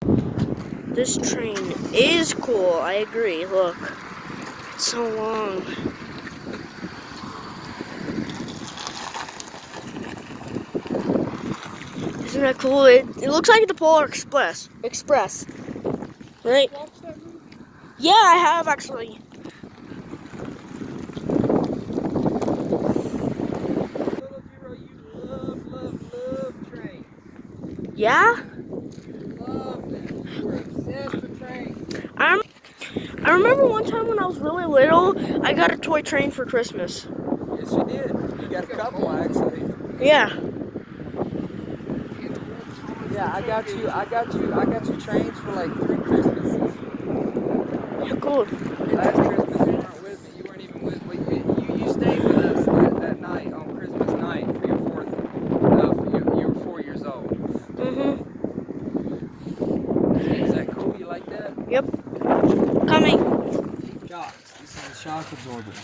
This train is cool, I agree. Look, it's so long. Isn't that cool? It looks like the Polar Express, right? Yeah, I have actually. Love trains. Yeah? Love them. You were obsessed with trains. I remember one time when I was really little, I got a toy train for Christmas. Yes, you did. You got a couple, actually. Yeah. Yeah, I got you trains for like 3 Christmases. Cool. Last Christmas you weren't with me. You weren't even with me. You stayed with us that night on Christmas night for your fourth. You were 4 years old. Mhm. Is that cool? You like that? Yep. Coming. Shocks. These are the shock absorbers.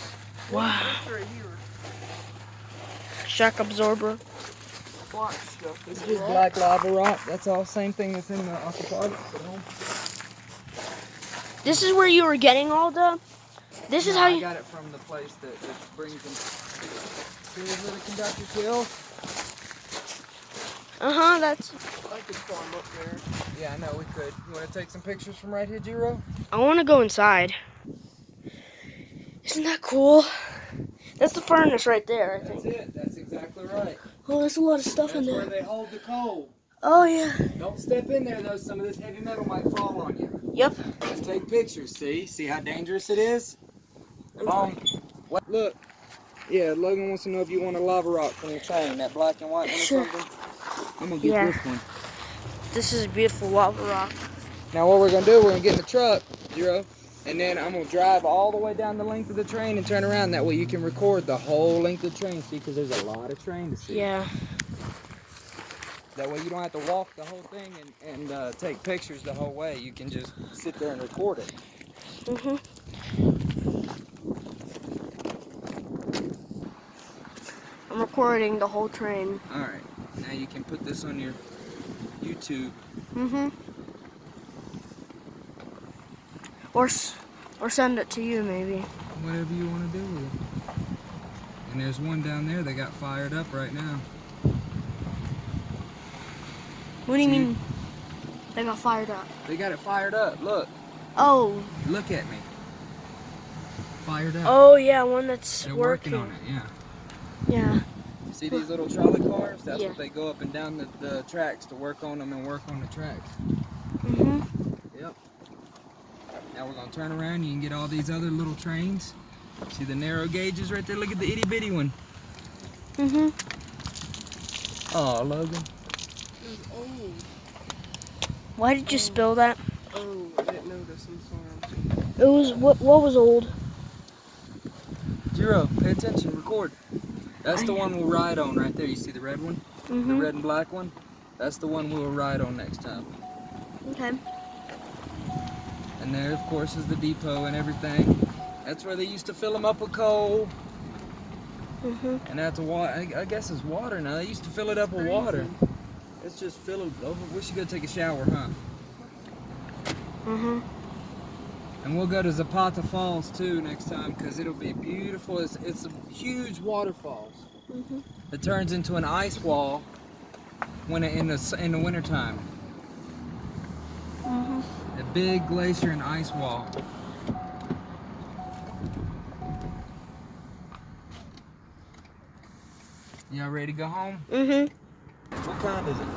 Wow. Shock absorber. This is just black lava rock. That's all same thing that's in the aquaponics at home. This is where you were getting all the. This is how I you. got it from the place that brings them. See these little conductor kills? That's. I could farm up there. Yeah, I know we could. You want to take some pictures from right here, Jiro? I want to go inside. Isn't that cool? That's the furnace right there, I think. That's it. That's exactly right. Oh, there's a lot of stuff in That's there. where they hold the coal. Oh, yeah. Don't step in there, though. Some of this heavy metal might fall on you. Yep. Let's take pictures. See how dangerous it is? Phone. What? Look. Yeah, Logan wants to know if you want a lava rock from your train, that black and white one or Sure. something. I'm gonna get this one. This is a beautiful lava rock. Now what we're gonna do, we're gonna get in the truck, Jiro, and then I'm gonna drive all the way down the length of the train and turn around. That way you can record the whole length of the train, see, because there's a lot of train to see. Yeah. That way you don't have to walk the whole thing and take pictures the whole way. You can just sit there and record it. Mhm. I'm recording the whole train. All right. Now you can put this on your YouTube. Mhm. Or send it to you maybe. Whatever you want to do with it. And there's one down there that got fired up right now. What do you mean? They got fired up. They got it fired up. Look. Oh. Look at me. Fired up. Oh yeah, one that's They're working. working on it, yeah. Yeah. You see these little trolley cars? That's Yeah. what they go up and down the tracks to work on them and work on the tracks. Mhm. Yep. Now we're gonna turn around. You can get all these other little trains. See the narrow gauges right there? Look at the itty bitty one. Mhm. Oh, Logan. old. Why did you spill that? Oh, I didn't notice. I'm sorry. It was what was old? Jiro, pay attention. Record. That's the one we'll ride on right there. You see the red one? The Mhm. red and black one? That's the one we'll ride on next time. Okay. And there, of course, is the depot and everything. That's where they used to fill them up with coal. Mhm. And that's water. I guess it's water now. They used to fill it up with water. It's just filled over. We should go take a shower, huh? Mhm. And we'll go to Zapata Falls too next time because it'll be beautiful. It's a huge waterfalls. Mhm. It turns into an ice wall when in the wintertime. Mhm. A big glacier and ice wall. Y'all ready to go home? Mhm. What kind is it?